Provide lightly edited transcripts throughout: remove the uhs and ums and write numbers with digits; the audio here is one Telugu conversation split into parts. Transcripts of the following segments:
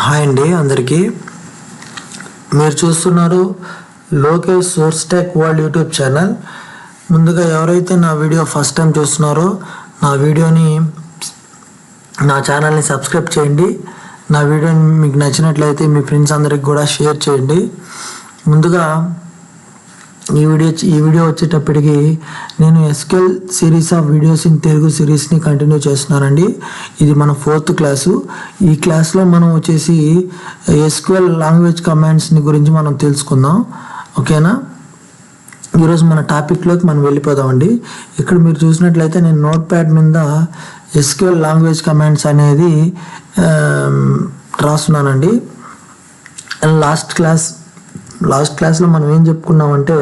హాయ్ అండి అందరికీ. మీరు చూస్తున్నారు Lokesh source tech world YouTube channel. ముందుగా ఎవరైతే నా వీడియో ఫస్ట్ టైం చూస్తున్నారో నా ఛానల్ని సబ్స్క్రైబ్ చేయండి. నా వీడియోని మీకు నచ్చినట్లయితే మీ ఫ్రెండ్స్ అందరికి కూడా షేర్ చేయండి. ముందుగా ఈ వీడియో వచ్చేటప్పటికి నేను SQL series of videos in Telugu సిరీస్ని కంటిన్యూ చేస్తున్నానండి. ఇది మన 4th క్లాసు. ఈ క్లాస్లో మనం వచ్చేసి ఎస్క్యూఎల్ లాంగ్వేజ్ కమాండ్స్ని గురించి మనం తెలుసుకుందాం. ఓకేనా? ఈరోజు మన టాపిక్లోకి మనం వెళ్ళిపోదామండి. ఇక్కడ మీరు చూసినట్లయితే నేను నోట్ ప్యాడ్ మీద ఎస్క్యూఎల్ లాంగ్వేజ్ కమాండ్స్ అనేది రాస్తున్నానండి. లాస్ట్ క్లాస్లో మనం ఏం చెప్పుకున్నామంటే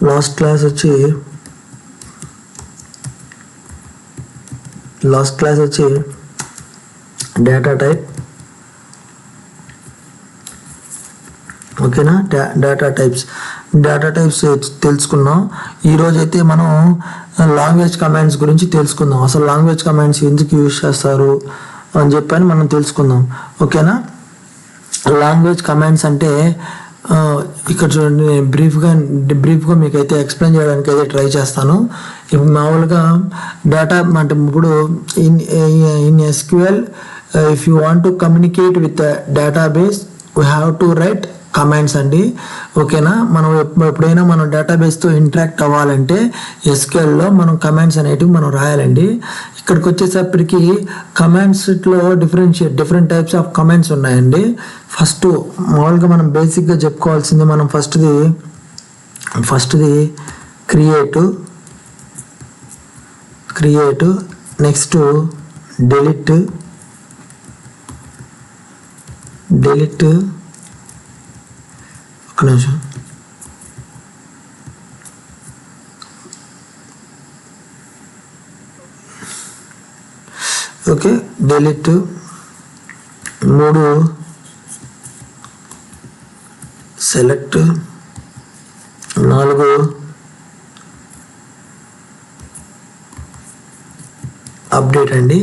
లాస్ట్ క్లాస్ వచ్చి డేటా టైప్. ఓకేనా? డేటా టైప్స్ తెలుసుకున్నాం. ఈరోజు అయితే మనం లాంగ్వేజ్ కమాండ్స్ గురించి తెలుసుకుందాం. అసలు లాంగ్వేజ్ కమాండ్స్ ఎందుకు యూజ్ చేస్తారు అని చెప్పని మనం తెలుసుకుందాం. ఓకేనా? లాంగ్వేజ్ కమాండ్స్ అంటే ఇక్కడ చూడండి, బ్రీఫ్గా మీకు అయితే ఎక్స్ప్లెయిన్ చేయడానికి అయితే ట్రై చేస్తాను. ఇప్పుడు మామూలుగా డేటా అంటే ఇప్పుడు in SQL if you want to communicate with database we have to right commands అండి. ఓకేనా? మనం ఎప్పుడైనా మనం డేటాబేస్తో ఇంటరాక్ట్ అవ్వాలంటే ఎస్క్యూఎల్లో మనం కమాండ్స్ అనేటివి మనం రాయాలండి. ఇక్కడికి వచ్చేసరికి కమాండ్స్లో డిఫరెంట్ టైప్స్ ఆఫ్ కమాండ్స్ ఉన్నాయండి. ఫస్ట్ మామూలుగా మనం బేసిక్గా చెప్పుకోవాల్సింది మనం ఫస్ట్ది క్రియేట్, నెక్స్ట్ డెలిట్, ఒక నిమిషం, ఓకే, డెలిట్, 3 సెలెక్ట్, 4 అప్డేట్ అండి.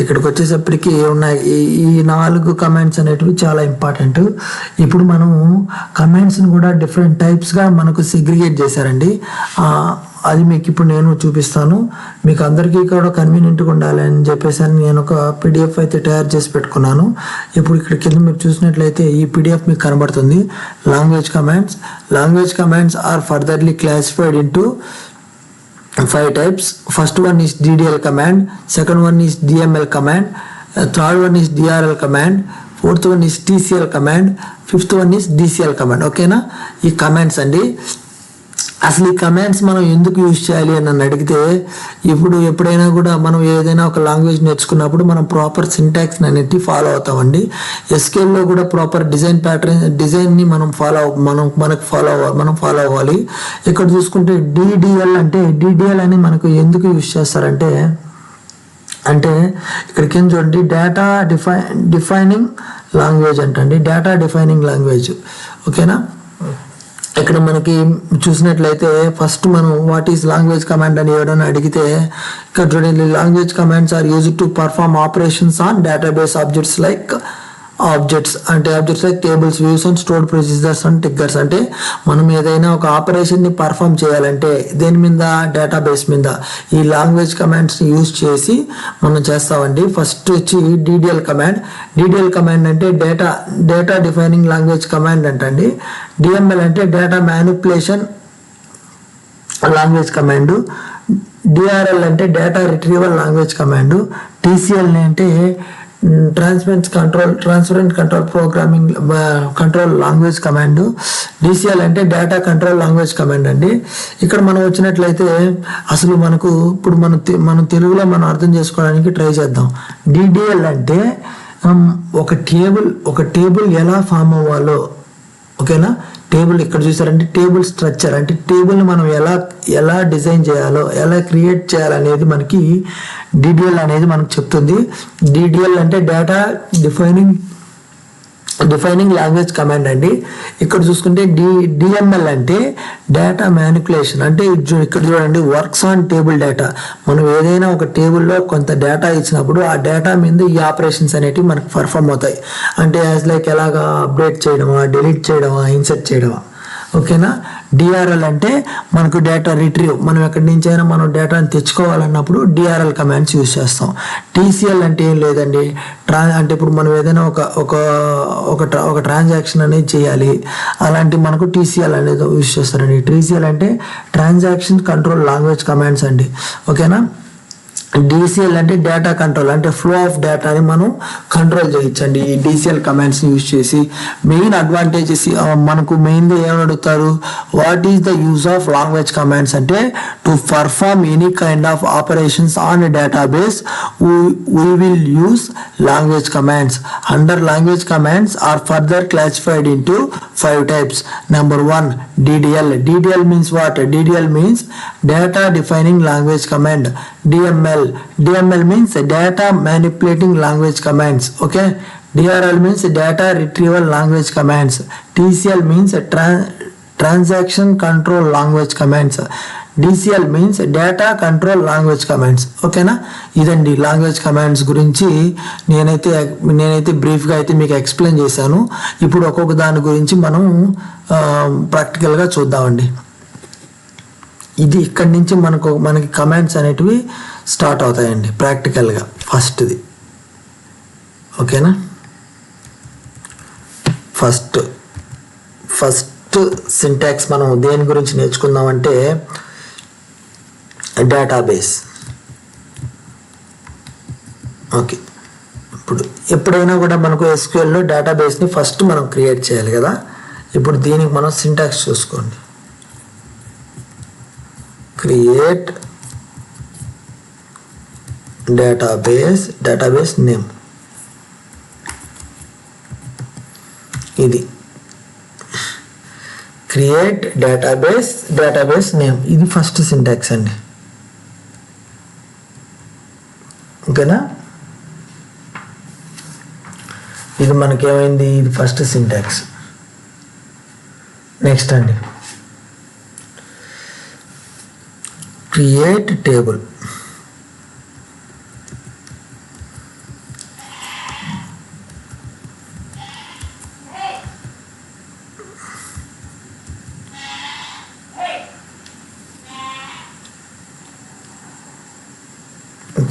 ఇక్కడికి వచ్చేసప్పటికి ఉన్నాయి ఈ 4 కమాండ్స్ అనేటివి చాలా ఇంపార్టెంట్. ఇప్పుడు మనం కమాండ్స్ని కూడా డిఫరెంట్ టైప్స్గా మనకు సెగ్రిగేట్ చేశారండి. అది మీకు ఇప్పుడు నేను చూపిస్తాను. మీకు అందరికీ కూడా కన్వీనియంట్గా ఉండాలని చెప్పేసి నేను ఒక PDF అయితే తయారు చేసి పెట్టుకున్నాను. ఇప్పుడు ఇక్కడ కింద మీరు చూసినట్లయితే ఈ PDF మీకు కనబడుతుంది. Language commands are furtherly classified into 5 types. First one is DDL command, second one is DML command, third one is DRL command, fourth one is TCL command, fifth one is DCL command. ఓకేనా? ఈ కమాండ్స్ అండి. అసలు ఈ కమాండ్స్ మనం ఎందుకు యూజ్ చేయాలి అని నన్ను అడిగితే, ఇప్పుడు ఎప్పుడైనా కూడా మనం ఏదైనా ఒక లాంగ్వేజ్ నేర్చుకున్నప్పుడు మనం ప్రాపర్ సింటాక్స్ అనేది ఫాలో అవుతామండి. ఎస్క్యూఎల్లో కూడా ప్రాపర్ డిజైన్ని మనం ఫాలో అవ్వాలి. ఇక్కడ చూసుకుంటే DDL అని మనకు ఎందుకు యూజ్ చేస్తారంటే ఇక్కడికి ఏం చూడండి, డేటా డిఫైనింగ్ లాంగ్వేజ్ అంటండి. Data defining language. ఓకేనా? ఇక్కడ మనకి చూసినట్లయితే ఫస్ట్ మనం వాట్ ఈస్ లాంగ్వేజ్ కమాండ్ అని ఎవరైనా అడిగితే ఇక్కడ చూడండి, language commands are used to perform operations on database objects like tables, views and stored procedures and triggers. అంటే మనం ఏదైనా ఒక ఆపరేషన్ని పర్ఫామ్ చేయాలంటే దేని మీద, డేటాబేస్ మీద ఈ లాంగ్వేజ్ కమాండ్స్ని యూజ్ చేసి మనం చేస్తామండి. ఫస్ట్ వచ్చి DDL కమాండ్ అంటే డేటా డిఫైనింగ్ లాంగ్వేజ్ కమాండ్ అంటండి. DML అంటే data manipulation language command. DRL అంటే data retrieval language command. TCL అంటే transparent control programming control language command. DCL అంటే డేటా కంట్రోల్ లాంగ్వేజ్ కమాండ్ అండి. ఇక్కడ మనం వచ్చినట్లయితే అసలు మనకు ఇప్పుడు మనం తెలుగులో మనం అర్థం చేసుకోవడానికి ట్రై చేద్దాం. DDL అంటే ఒక టేబుల్ ఎలా ఫామ్ అవ్వాలో. ఓకేనా? టేబుల్ ఇక్కడ చూసారంటే టేబుల్ స్ట్రక్చర్ అంటే టేబుల్ని మనం ఎలా డిజైన్ చేయాలో, ఎలా క్రియేట్ చేయాలనేది మనకి DDL అనేది మనకు చెప్తుంది. DDL అంటే data defining defining language command అండి. ఇక్కడ చూసుకుంటే డిఎంఎల్ అంటే డేటా మ్యానిపులేషన్. అంటే ఇక్కడ చూడండి, వర్క్స్ ఆన్ టేబుల్ డేటా. మనం ఏదైనా ఒక టేబుల్లో కొంత డేటా ఇచ్చినప్పుడు ఆ డేటా మీద ఈ ఆపరేషన్స్ అనేటివి మనకు పర్ఫామ్ అవుతాయి. అంటే యాజ్ లైక్ ఎలాగా అప్డేట్ చేయడమా, డిలీట్ చేయడమా, ఇన్సర్ట్ చేయడమా. ఓకేనా. డిఆర్ఎల్ అంటే మనకు డేటా రిట్రీవ్, మనం ఎక్కడి నుంచి అయినా మనం డేటాని తెచ్చుకోవాలన్నప్పుడు డిఆర్ఎల్ కమాండ్స్ యూజ్ చేస్తాం. టీసీఎల్ అంటే ఏం లేదండి, అంటే ఇప్పుడు మనం ఏదైనా ఒక ట్రాన్సాక్షన్ అనేది చేయాలి, అలాంటి మనకు టీసీఎల్ అనేది యూజ్ చేస్తారండి. టీసీఎల్ అంటే ట్రాన్సాక్షన్ కంట్రోల్ లాంగ్వేజ్ కమాండ్స్ అండి. ఓకేనా. డిసిఎల్ అంటే డేటా కంట్రోల్, అంటే ఫ్లో ఆఫ్ డేటాని మనం కంట్రోల్ చేయొచ్చండి ఈ డిసిఎల్ కమాండ్స్ని యూజ్ చేసి. మెయిన్ అడ్వాంటేజెస్ మనకు మెయిన్గా ఏమని అడుగుతారు, what is the use of language commands అంటే to perform any kind of operations on a database we will use language commands. Under language commands are further classified into 5 types. Number 1, DDL. DDL means what? DDL means data defining language command. DML means data manipulating language commands. Okay. DRL means data retrieval language commands. TCL means transaction control language commands. DCL means data control language commands. ఓకేనా. ఇదండి లాంగ్వేజ్ కమాండ్స్ గురించి నేనైతే బ్రీఫ్గా అయితే మీకు ఎక్స్ప్లెయిన్ చేశాను. ఇప్పుడు ఒక్కొక్క దాని గురించి మనం ప్రాక్టికల్గా చూద్దామండి. ఇది ఇక్కడి నుంచి మనకి కమాండ్స్ అనేటివి స్టార్ట్ అవుతాయండి ప్రాక్టికల్గా. ఫస్ట్ది ఓకేనా. ఫస్ట్ సింటాక్స్ మనం దేని గురించి నేర్చుకుందామంటే డేటాబేస్. ఓకే. ఇప్పుడు ఎప్పుడైనా కూడా మనకు ఎస్క్యూఎల్లో డేటాబేస్ని ఫస్ట్ మనం క్రియేట్ చేయాలి కదా. ఇప్పుడు దీనికి మనం సింటాక్స్ చూసుకోండి. Create database name. ఇది క్రియేట్ డేటాబేస్ నేమ్, ఇది ఫస్ట్ సింటాక్స్ అండి. ఓకేనా. ఇది మనకేమైంది, ఇది ఫస్ట్ సింటాక్స్. నెక్స్ట్ అండి, క్రియేట్ టేబుల్.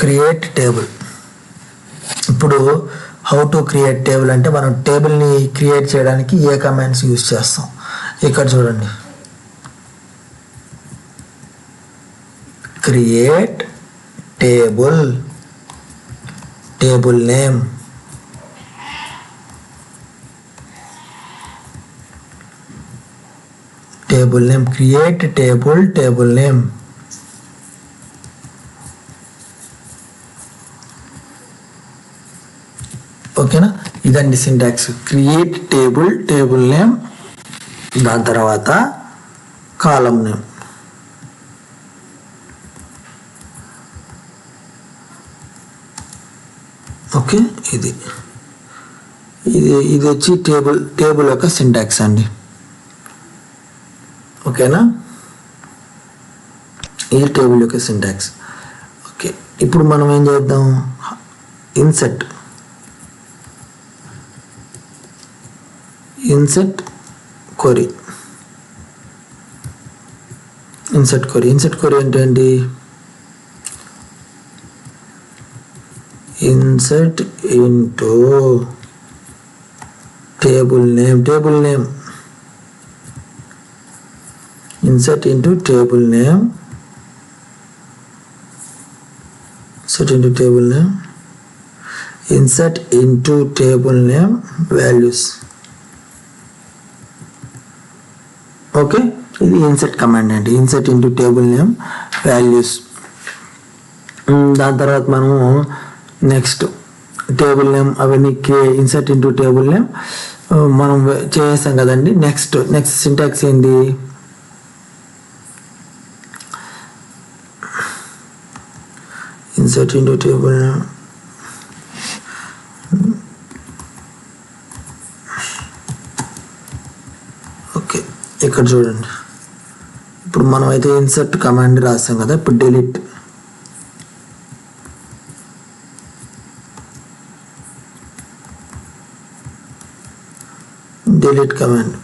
Create table. ఇప్పుడు హౌ టు క్రియేట్ టేబుల్ అంటే మనం టేబుల్ని క్రియేట్ చేయడానికి ఏ కమాండ్స్ యూజ్ చేస్తాం. ఇక్కడ చూడండి, create table name. Create table name. ఓకేనా. ఇదండి సింటాక్స్. క్రియేట్ టేబుల్ నేమ్, దాని తర్వాత కాలం నేమ్. ఓకే. ఇది వచ్చి టేబుల్ యొక్క సింటాక్స్ అండి. ఓకేనా. ఇది టేబుల్ యొక్క సింటాక్స్. ఓకే. ఇప్పుడు మనం ఏం చేద్దాం, ఇన్సర్ట్ క్వరీ. ఇన్సర్ట్ క్వరీ ఏంటండి, insert into table name. Insert into table name. Insert into table name values. Okay. ఇది ఇన్సర్ట్ కమాండ్ అండి, insert into table name values. దాని తర్వాత మనము నెక్స్ట్ టేబుల్ నేమ్ అవన్నీ ఇన్సర్ట్ ఇంటూ టేబుల్ నేమ్ మనం చేసాం కదండి. నెక్స్ట్ సింటాక్స్ ఏంది, ఇన్సర్ట్ ఇంటూ టేబుల్ నేమ్ ఇక్కడ చూడండి, ఇప్పుడు మనం అయితే ఇన్సర్ట్ కమాండ్ రాస్తాం కదా, ఇప్పుడు delete command.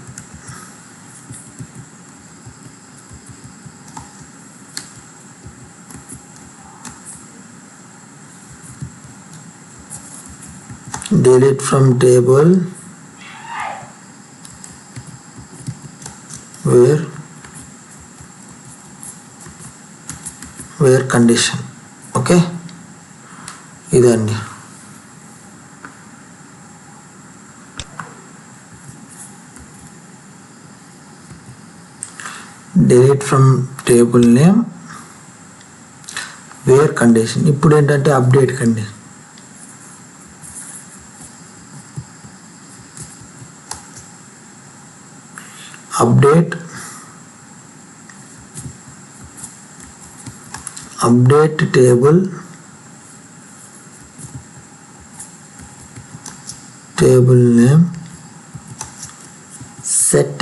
delete from table where condition. Okay, ఇదండి. delete from table name where condition. ఇప్పుడు ఏంటంటే update condition. update table name set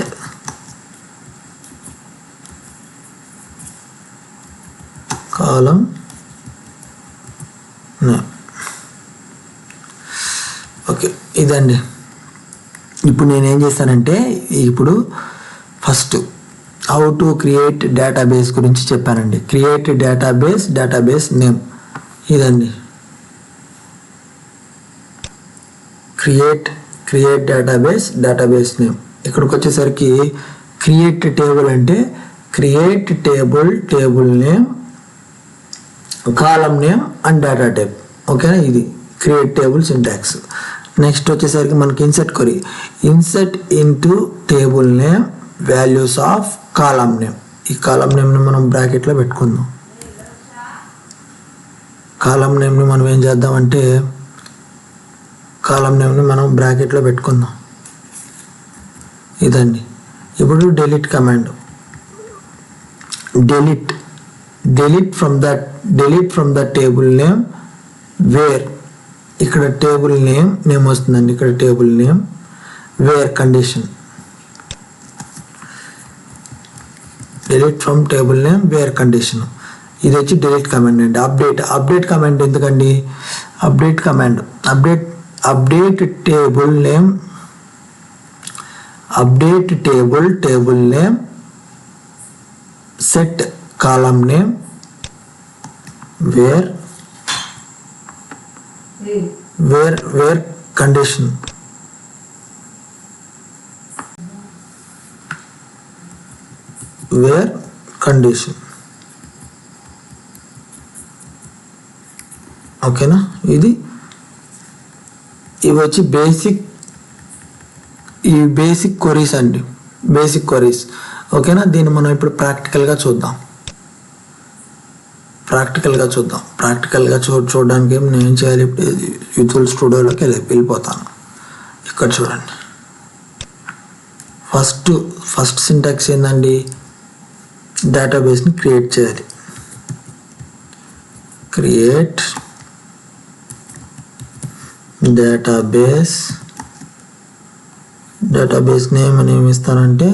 column name. Okay, ఇదండి. ఇప్పుడు నేను ఏం చేస్తానంటే, ఇప్పుడు first how to create database గురించి చెప్పానండి. క్రియేట్ డేటాబేస్ నేమ్ ఇదండి. Create database name. ఇక్కడికి వచ్చేసరికి క్రియేట్ టేబుల్ అంటే create table name, column name and data type. ఓకేనా, ఇది క్రియేట్ టేబుల్ సింటాక్స్. నెక్స్ట్ వచ్చేసరికి మనకి insert into table name values of column name. ఈ కాలమ్ నేమ్ని మనం బ్రాకెట్లో పెట్టుకుందాం. కాలమ్ నేమ్ని మనం ఏం చేద్దామంటే, కాలమ్ నేమ్ని మనం బ్రాకెట్లో పెట్టుకుందాం. ఇదండి. ఇప్పుడు delete command. delete from the table name where, ఇక్కడ టేబుల్ నేమ్ వస్తుందండి. ఇక్కడ table name where condition. delete from table name where condition. ఇది వచ్చి delete కమాండ్ అండి. అప్డేట్ కమాండ్ ఎందుకండి, update table name set column name where condition. Where condition. ఓకేనా, ఇవి వచ్చి బేసిక్ క్వరీస్ అండి. Basic queries. ఓకేనా, దీన్ని మనం ఇప్పుడు ప్రాక్టికల్గా చూద్దాం. చూడడానికి నేను ఏం చేయాలి, ఇప్పుడు విజువల్ స్టూడియోలోకి వెళ్ళిపోతాను. ఇక్కడ చూడండి, ఫస్ట్ సింటాక్స్ ఏందండి, డేటాబేస్ని క్రియేట్ చేయాలి. క్రియేట్ డేటాబేస్ నేమ్ అని ఏమి ఇస్తానంటే